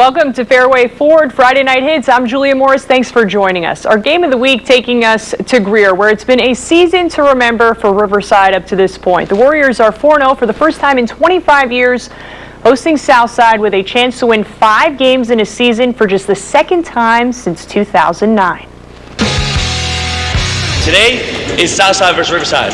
Welcome to Fairway Ford Friday Night Hits. I'm Julia Morris. Thanks for joining us. Our game of the week taking us to Greer, where it's been a season to remember for Riverside up to this point. The Warriors are 4-0 for the first time in 25 years, hosting Southside with a chance to win 5 games in a season for just the second time since 2009. Today is Southside versus Riverside.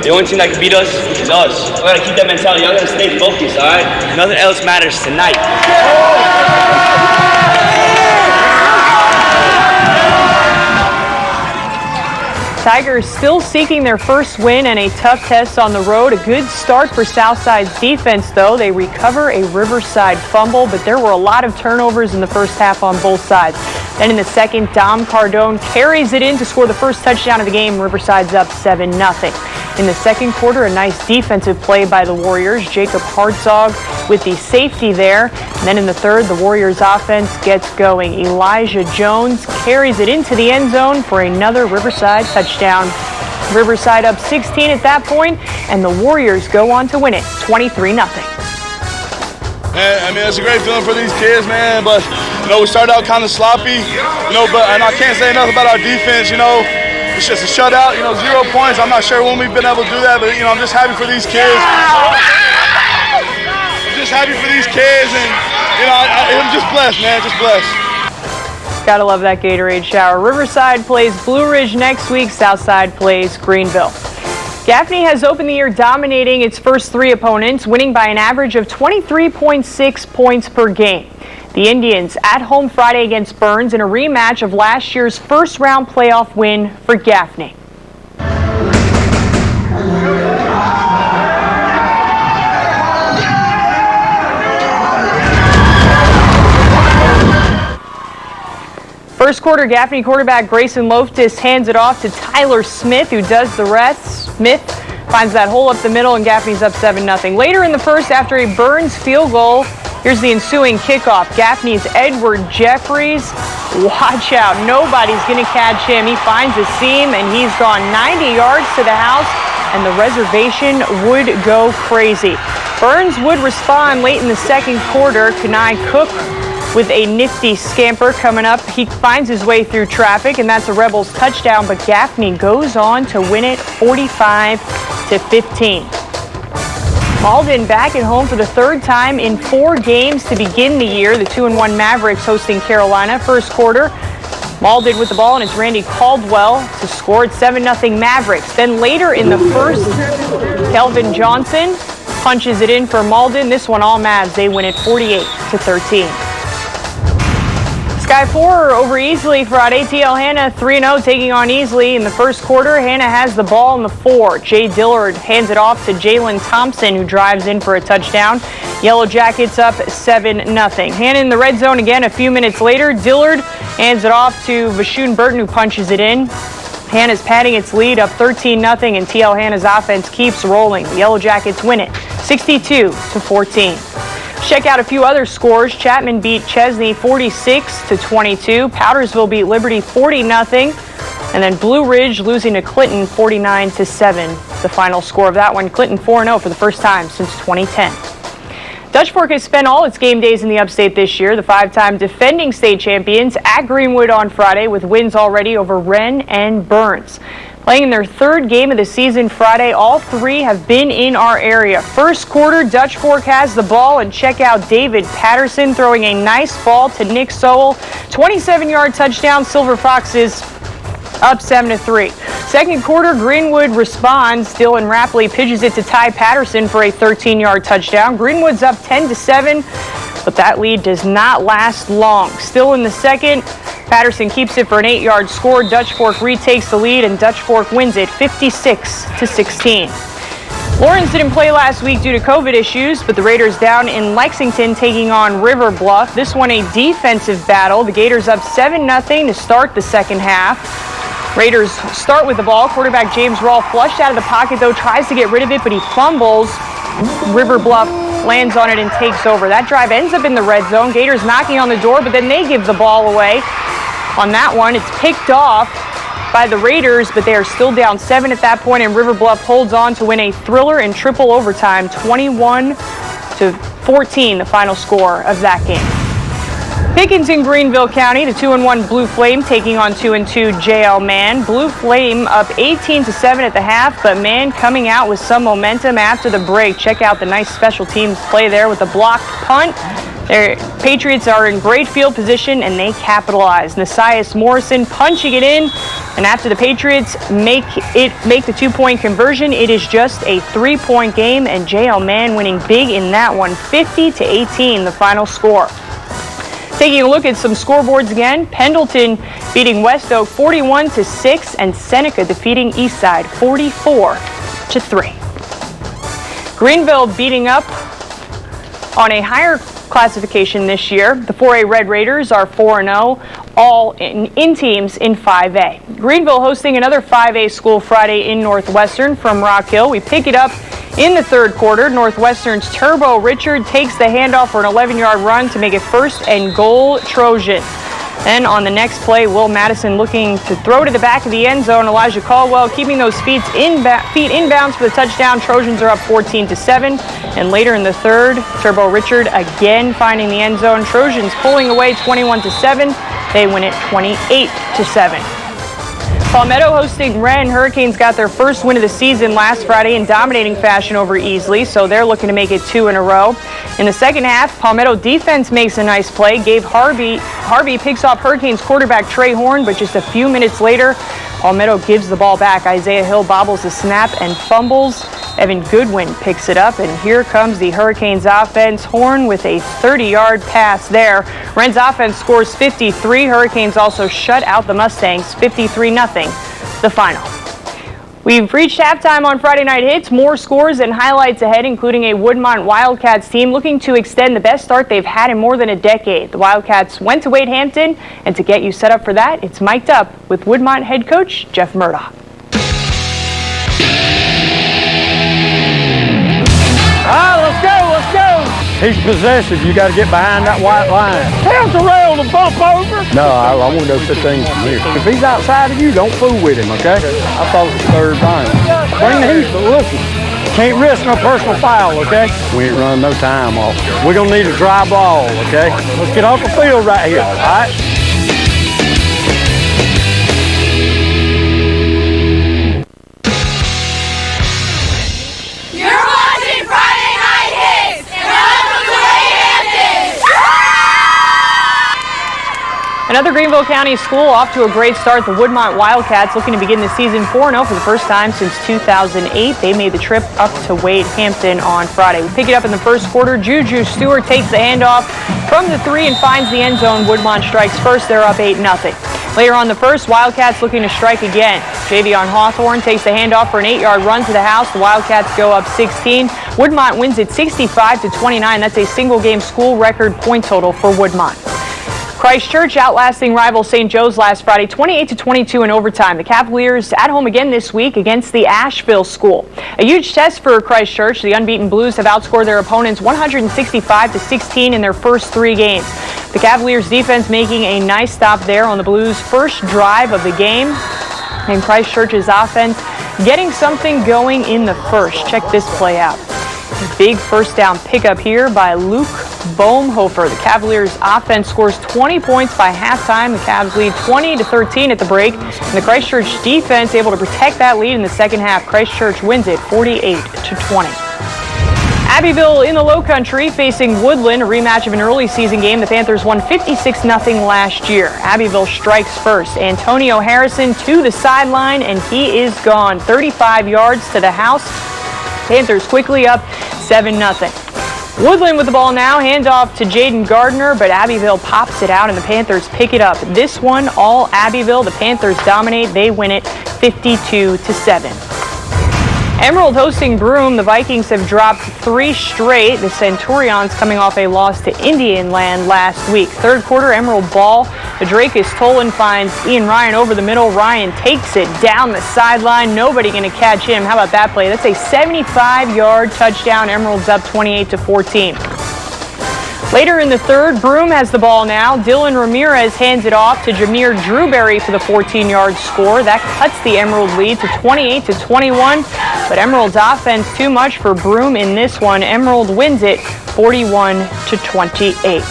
The only team that can beat us is us. We gotta keep that mentality. Y'all gotta stay focused, all right? Nothing else matters tonight. Tigers still seeking their first win and a tough test on the road. A good start for Southside's defense, though. They recover a Riverside fumble, but there were a lot of turnovers in the first half on both sides. Then in the second, Dom Cardone carries it in to score the first touchdown of the game. Riverside's up 7-0. In the second quarter, a nice defensive play by the Warriors. Jacob Hartzog with the safety there. And then in the third, the Warriors offense gets going. Elijah Jones carries it into the end zone for another Riverside touchdown. Riverside up 16 at that point, and the Warriors go on to win it 23-0. Man, I mean, it's a great feeling for these kids, man, but, we started out kind of sloppy, and I can't say enough about our defense, It's just a shutout, 0 points. I'm not sure when we've been able to do that, but, I'm just happy for these kids. I'm just happy for these kids, and, I'm just blessed, man, just blessed. Gotta love that Gatorade shower. Riverside plays Blue Ridge next week. Southside plays Greenville. Gaffney has opened the year dominating its first 3 opponents, winning by an average of 23.6 points per game. The Indians at home Friday against Burns in a rematch of last year's first-round playoff win for Gaffney. First quarter, Gaffney quarterback Grayson Loftus hands it off to Tyler Smith, who does the rest. Smith finds that hole up the middle, and Gaffney's up 7-0. Later in the first, after a Burns field goal, here's the ensuing kickoff. Gaffney's Edward Jeffries. Watch out. Nobody's going to catch him. He finds a seam, and he's gone 90 yards to the house, and the reservation would go crazy. Burns would respond late in the second quarter. Kenai Cook with a nifty scamper coming up. He finds his way through traffic, and that's a Rebels touchdown, but Gaffney goes on to win it 45-15. Malden back at home for the third time in 4 games to begin the year. The 2-1 Mavericks hosting Carolina. First quarter, Malden with the ball, and it's Randy Caldwell to score. It's 7-0 Mavericks. Then later in the first, Kelvin Johnson punches it in for Malden. This one all Mavs. They win it 48-13. Sky 4 over Easley Friday. TL Hanna 3-0 taking on Easley in the first quarter. Hanna has the ball in the 4. Jay Dillard hands it off to Jalen Thompson, who drives in for a touchdown. Yellow Jackets up 7-0. Hanna in the red zone again a few minutes later. Dillard hands it off to Vashun Burton, who punches it in. Hanna's padding its lead up 13-0, and TL Hanna's offense keeps rolling. The Yellow Jackets win it 62-14. Check out a few other scores. Chapman beat Chesney 46-22. Powdersville beat Liberty 40-0. And then Blue Ridge losing to Clinton 49-7. The final score of that one, Clinton 4-0 for the first time since 2010. Dutch Fork has spent all its game days in the upstate this year. The 5-time defending state champions at Greenwood on Friday with wins already over Wren and Burns. Playing in their 3rd game of the season Friday, all 3 have been in our area. First quarter, Dutch Fork has the ball, and check out David Patterson throwing a nice ball to Nick Sowell. 27-yard touchdown, Silver Foxes up 7-3. Second quarter, Greenwood responds. Dylan Rapley pitches it to Ty Patterson for a 13-yard touchdown. Greenwood's up 10-7, but that lead does not last long. Still in the second, Patterson keeps it for an 8-yard score. Dutch Fork retakes the lead, and Dutch Fork wins it 56-16. Lawrence didn't play last week due to COVID issues, but the Raiders down in Lexington taking on River Bluff. This one a defensive battle. The Gators up 7-0 to start the second half. Raiders start with the ball. Quarterback James Rawl flushed out of the pocket, though, tries to get rid of it, but he fumbles. River Bluff lands on it and takes over. That drive ends up in the red zone. Gators knocking on the door, but then they give the ball away. On that one, it's picked off by the Raiders, but they are still down 7 at that point, and River Bluff holds on to win a thriller in triple overtime, 21-14, the final score of that game. Pickens in Greenville County, the 2-1 Blue Flame taking on 2-2 JL Man. Blue Flame up 18-7 at the half, but Man coming out with some momentum after the break. Check out the nice special teams play there with the blocked punt. Their Patriots are in great field position and they capitalize. Nasias Morrison punching it in, and after the Patriots make the 2-point conversion, it is just a 3-point game, and JL Man winning big in that one, 50-18 the final score. Taking a look at some scoreboards again, Pendleton beating West Oak 41-6, and Seneca defeating Eastside 44-3. Greenville beating up on a higher classification this year. The 4A Red Raiders are 4-0, all in teams in 5A. Greenville hosting another 5A school Friday in Northwestern from Rock Hill. We pick it up in the third quarter. Northwestern's Turbo Richard takes the handoff for an 11-yard run to make it 1st and goal Trojan. Then on the next play, Will Madison looking to throw to the back of the end zone. Elijah Caldwell keeping those feet inbounds for the touchdown. Trojans are up 14-7. And later in the third, Turbo Richard again finding the end zone. Trojans pulling away 21-7. They win it 28-7. Palmetto hosting Wren. Hurricanes got their first win of the season last Friday in dominating fashion over Easley, so they're looking to make it 2 in a row. In the second half, Palmetto defense makes a nice play. Gabe Harvey picks off Hurricanes quarterback Trey Horn, but just a few minutes later, Palmetto gives the ball back. Isaiah Hill bobbles the snap and fumbles. Evan Goodwin picks it up, and here comes the Hurricanes offense. Horn with a 30-yard pass there. Wren's offense scores 53. Hurricanes also shut out the Mustangs 53-0, the final. We've reached halftime on Friday Night Hits. More scores and highlights ahead, including a Woodmont Wildcats team looking to extend the best start they've had in more than a decade. The Wildcats went to Wade Hampton, and to get you set up for that, it's mic'd up with Woodmont head coach Jeff Murdoch. Let's go. He's possessive. You got to get behind that white line. Tell Terrell to bump over. No, I want to go 15 from here. If he's outside of you, don't fool with him, okay? I thought it was third down. Bring the heat, but listen, can't risk no personal foul, okay? We ain't running no time off. We're going to need a dry ball, okay? Let's get off the field right here, all right? Another Greenville County school off to a great start. The Woodmont Wildcats looking to begin the season 4-0 for the first time since 2008. They made the trip up to Wade Hampton on Friday. We pick it up in the first quarter. Juju Stewart takes the handoff from the 3 and finds the end zone. Woodmont strikes first. They're up 8-0. Later on the first, Wildcats looking to strike again. Javion Hawthorne takes the handoff for an 8-yard run to the house. The Wildcats go up 16. Woodmont wins it 65-29. That's a single game school record point total for Woodmont. Christ Church outlasting rival St. Joe's last Friday, 28-22 in overtime. The Cavaliers at home again this week against the Asheville school. A huge test for Christ Church. The unbeaten Blues have outscored their opponents 165-16 in their first 3 games. The Cavaliers defense making a nice stop there on the Blues' first drive of the game. And Christ Church's offense getting something going in the first. Check this play out. A big first down pickup here by Luke Bohmhofer. The Cavaliers offense scores 20 points by halftime. The Cavs lead 20-13 at the break. And the Christ Church defense able to protect that lead in the second half. Christ Church wins it 48-20. Abbeville in the Low Country facing Woodland, a rematch of an early season game. The Panthers won 56-0 last year. Abbeville strikes first. Antonio Harrison to the sideline, and he is gone. 35 yards to the house. Panthers quickly up 7-0. Woodland with the ball now, handoff to Jaden Gardner, but Abbeville pops it out and the Panthers pick it up. This one, all Abbeville. The Panthers dominate. They win it 52-7. Emerald hosting Broome. The Vikings have dropped 3 straight. The Centurions coming off a loss to Indian Land last week. Third quarter, Emerald ball. The Dracus Tolan finds Ian Ryan over the middle. Ryan takes it down the sideline. Nobody going to catch him. How about that play? That's a 75-yard touchdown. Emerald's up 28-14. Later in the third, Broome has the ball now. Dylan Ramirez hands it off to Jameer Drewberry for the 14-yard score. That cuts the Emerald lead to 28-21. But Emerald's offense too much for Broome in this one. Emerald wins it 41-28.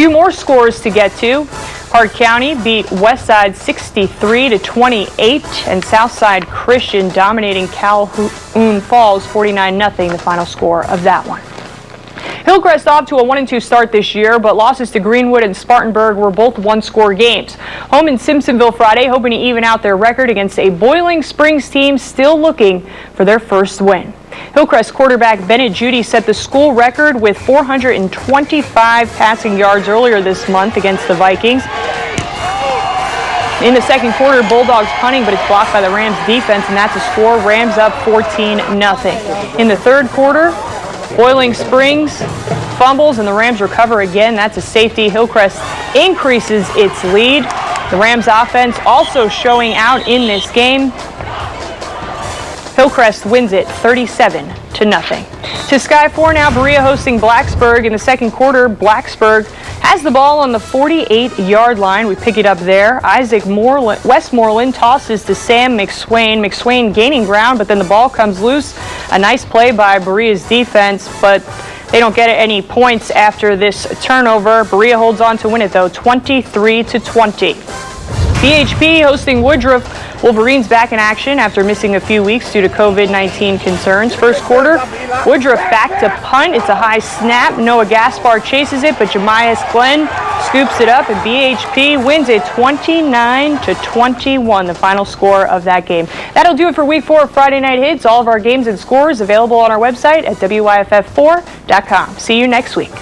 few more scores to get to. Hart County beat Westside 63-28, and Southside Christian dominating Calhoun Falls 49-0, the final score of that one. Hillcrest off to a 1-2 start this year, but losses to Greenwood and Spartanburg were both one-score games. Home in Simpsonville Friday, hoping to even out their record against a Boiling Springs team still looking for their first win. Hillcrest quarterback Bennett Judy set the school record with 425 passing yards earlier this month against the Vikings. In the second quarter, Bulldogs punting, but it's blocked by the Rams defense, and that's a score. Rams up 14-0. In the third quarter, Boiling Springs fumbles and the Rams recover again. That's a safety. Hillcrest increases its lead. The Rams offense also showing out in this game. Hillcrest wins it 37-0. To Sky 4 now, Berea hosting Blacksburg. In the second quarter, Blacksburg has the ball on the 48-yard line. We pick it up there. Westmoreland tosses to Sam McSwain. McSwain gaining ground, but then the ball comes loose. A nice play by Berea's defense, but they don't get any points after this turnover. Berea holds on to win it, though, 23-20. BHP hosting Woodruff. Wolverines back in action after missing a few weeks due to COVID-19 concerns. First quarter, Woodruff back to punt. It's a high snap. Noah Gaspar chases it, but Jemias Glenn scoops it up, and BHP wins it 29-21, the final score of that game. That'll do it for Week 4 of Friday Night Hits. All of our games and scores available on our website at WYFF4.com. See you next week.